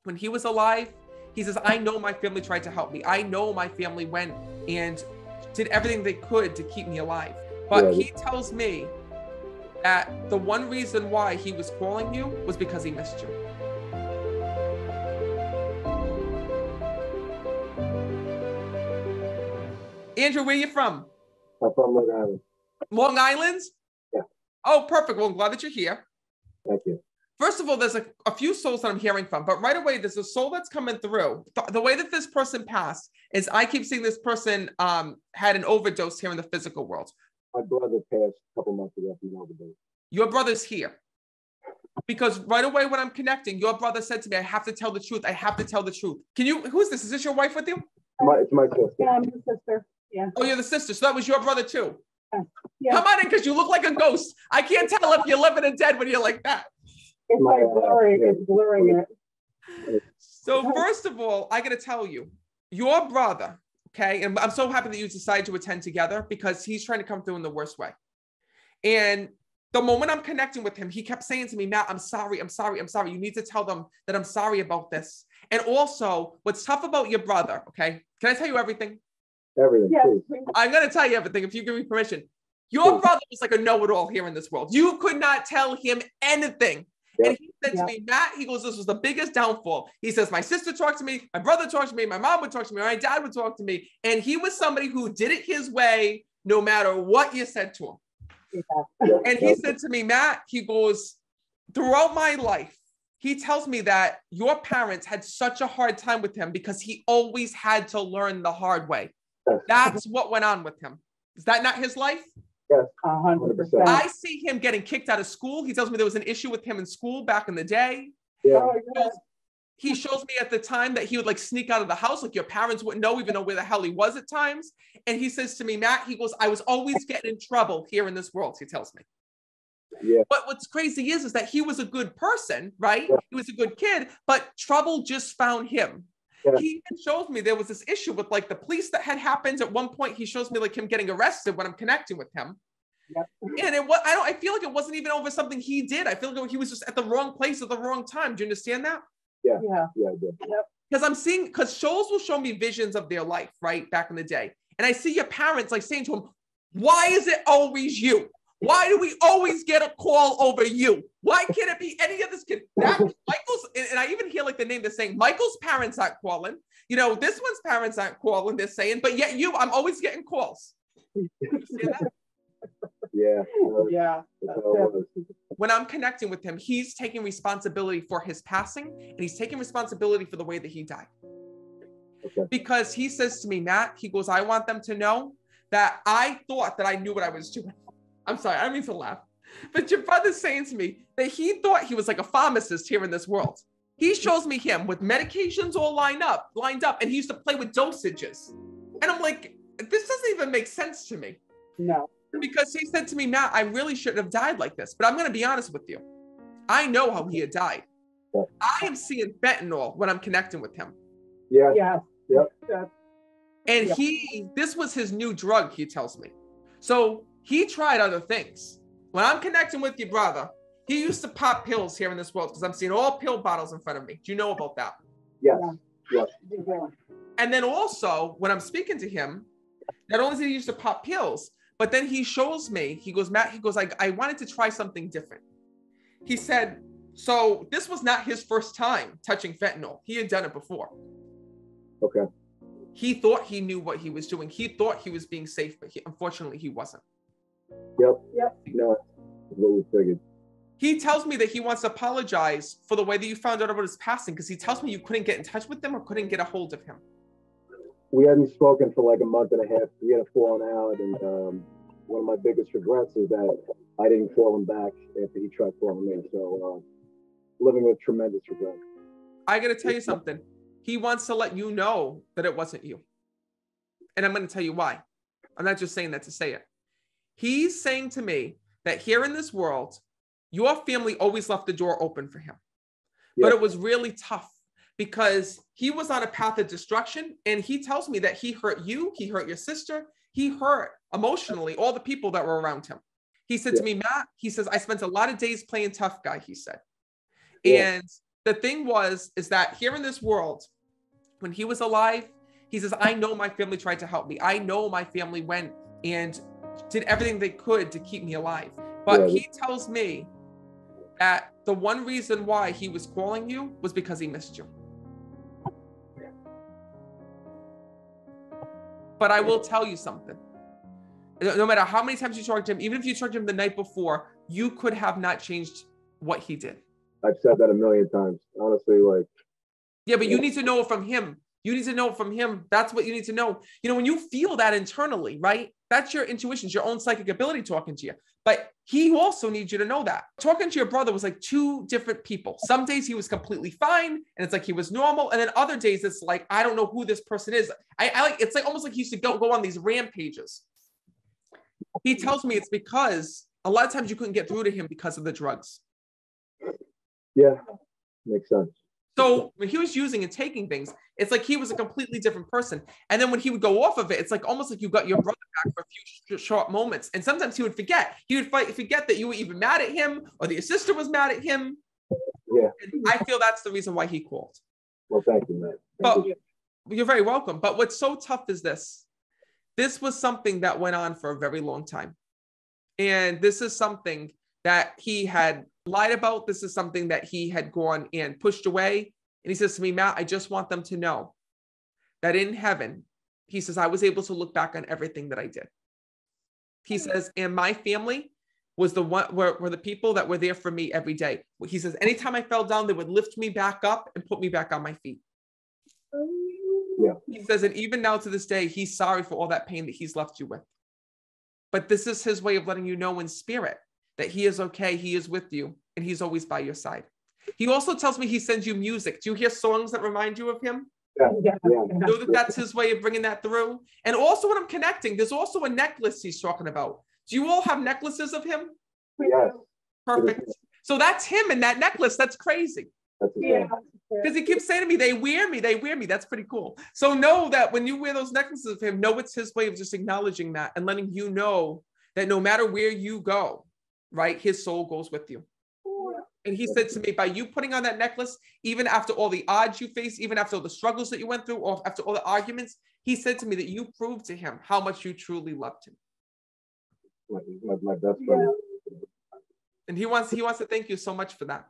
when he was alive, he says, I know my family tried to help me. I know my family went and did everything they could to keep me alive. But he tells me that the one reason why he was calling you was because he missed you. Andrew, where are you from? I'm from Long Island. Long Island? Yeah. Oh, perfect. Well, I'm glad that you're here. Thank you. First of all, there's a few souls that I'm hearing from, but right away, there's a soul that's coming through. The way that this person passed is I keep seeing this person had an overdose here in the physical world. My brother passed a couple months ago from an overdose. Your brother's here. Because right away when I'm connecting, your brother said to me, I have to tell the truth. I have to tell the truth. Who's this? Is this your wife with you? It's my sister. Yeah, I'm the sister. Yeah. Oh, you're the sister. So that was your brother too. Yeah. Come on in, because you look like a ghost. I can't tell if you're living or dead when you're like that. It's like blurring. It's blurring it. So first of all, I got to tell you, your brother, okay, and I'm so happy that you decided to attend together because he's trying to come through in the worst way. And the moment I'm connecting with him, he kept saying to me, Matt, I'm sorry. You need to tell them that I'm sorry about this. And also, what's tough about your brother, okay? Can I tell you everything? Everything. Yes. I'm going to tell you everything if you give me permission. Your brother was like a know-it-all here in this world. You could not tell him anything. Yep. And he said to me, Matt, he goes, this was the biggest downfall. He says, my sister talked to me, my brother talked to me, my mom would talk to me, my dad would talk to me. And he was somebody who did it his way, no matter what you said to him. Yeah. And he said to me, Matt, he goes, throughout my life, he tells me that your parents had such a hard time with him because he always had to learn the hard way. That's what went on with him. Is that not his life? Yes, 100%. I see him getting kicked out of school. He tells me there was an issue with him in school back in the day. Yeah. He shows me at the time that he would like sneak out of the house, like your parents wouldn't know, even know where the hell he was at times. And he says to me, Matt, he goes, I was always getting in trouble here in this world, he tells me. Yeah. But what's crazy is that he was a good person, right? Yeah. He was a good kid, but trouble just found him. Yeah. He even shows me there was this issue with like the police that had happened. At one point, he shows me like him getting arrested when I'm connecting with him. Yep. And I feel like it wasn't even over something he did. I feel like he was just at the wrong place at the wrong time. Do you understand that? Yeah, I do. Yep. Because souls will show me visions of their life, right? Back in the day. And I see your parents like saying to him, why is it always you? Why do we always get a call over you? Why can't it be any of this kid? Michael's, and I even hear like the name they're saying, Michael's parents aren't calling. You know, this one's parents aren't calling, they're saying, but yet I'm always getting calls. You see that? Yeah. When I'm connecting with him, he's taking responsibility for his passing, and he's taking responsibility for the way that he died. Okay. Because he says to me, Matt, he goes, I want them to know that I thought that I knew what I was doing. I'm sorry, I don't mean to laugh. But your brother's saying to me that he thought he was like a pharmacist here in this world. He shows me him with medications all lined up, and he used to play with dosages. And I'm like, this doesn't even make sense to me. No. Because he said to me, Matt, I really shouldn't have died like this. But I'm going to be honest with you. I know how he had died. I am seeing fentanyl when I'm connecting with him. Yeah. And this was his new drug, he tells me. So he tried other things. When I'm connecting with your brother, he used to pop pills here in this world because I'm seeing all pill bottles in front of me. Do you know about that? Yes. And then also, when I'm speaking to him, not only did he used to pop pills, but then he shows me, he goes, Matt, he goes, I wanted to try something different. He said, so this was not his first time touching fentanyl. He had done it before. Okay. He thought he knew what he was doing. He thought he was being safe, but unfortunately he wasn't. Yep. No, that's what we figured. He tells me that he wants to apologize for the way that you found out about his passing, because he tells me you couldn't get in touch with him or couldn't get a hold of him. We hadn't spoken for like a month and a half. We had a falling out, and one of my biggest regrets is that I didn't call him back after he tried calling me. So living with tremendous regret. I got to tell you something. He wants to let you know that it wasn't you. And I'm going to tell you why. I'm not just saying that to say it. He's saying to me that here in this world, your family always left the door open for him. But it was really tough because he was on a path of destruction. And he tells me that he hurt you, he hurt your sister, he hurt emotionally all the people that were around him. He said to me, Matt, he says, I spent a lot of days playing tough guy, he said. And the thing is that here in this world, when he was alive, he says, I know my family tried to help me. I know my family went and did everything they could to keep me alive. But he tells me that the one reason why he was calling you was because he missed you. But I will tell you something. No matter how many times you talked to him, even if you talked to him the night before, you could have not changed what he did. I've said that a million times. Honestly, like. Yeah, but you need to know it from him. You need to know it from him. That's what you need to know. You know, when you feel that internally, right? That's your intuition, your own psychic ability talking to you. But he also needs you to know that. Talking to your brother was like two different people. Some days he was completely fine, and it's like he was normal. And then other days it's like, I don't know who this person is. I like, it's like almost like he used to go on these rampages. He tells me it's because a lot of times you couldn't get through to him because of the drugs. Yeah, makes sense. So when he was using and taking things, it's like he was a completely different person. And then when he would go off of it, it's like almost like you got your brother back for a few short moments. And sometimes he would forget. He would forget that you were even mad at him or that your sister was mad at him. Yeah. And I feel that's the reason why he called. Well, thank you, man. But you're very welcome. But what's so tough is this. This was something that went on for a very long time. And this is something that he had lied about. This is something that he had gone and pushed away. And he says to me, Matt, I just want them to know that in heaven, he says, I was able to look back on everything that I did. He says, and my family was the one were the people that were there for me every day. He says, anytime I fell down, they would lift me back up and put me back on my feet. Yeah. He says, and even now to this day, he's sorry for all that pain that he's left you with. But this is his way of letting you know in spirit that he is okay, he is with you, and he's always by your side. He also tells me he sends you music. Do you hear songs that remind you of him? Yeah. You know that that's his way of bringing that through. And also when I'm connecting, there's also a necklace he's talking about. Do you all have necklaces of him? Yes. Perfect. So that's him in that necklace. That's crazy. Because he keeps saying to me, they wear me. That's pretty cool. So know that when you wear those necklaces of him, know it's his way of just acknowledging that and letting you know that no matter where you go, right, his soul goes with you. And he said to me, by you putting on that necklace, even after all the odds you faced, even after all the struggles that you went through, or after all the arguments, he said to me that you proved to him how much you truly loved him. My best friend. And he wants to thank you so much for that.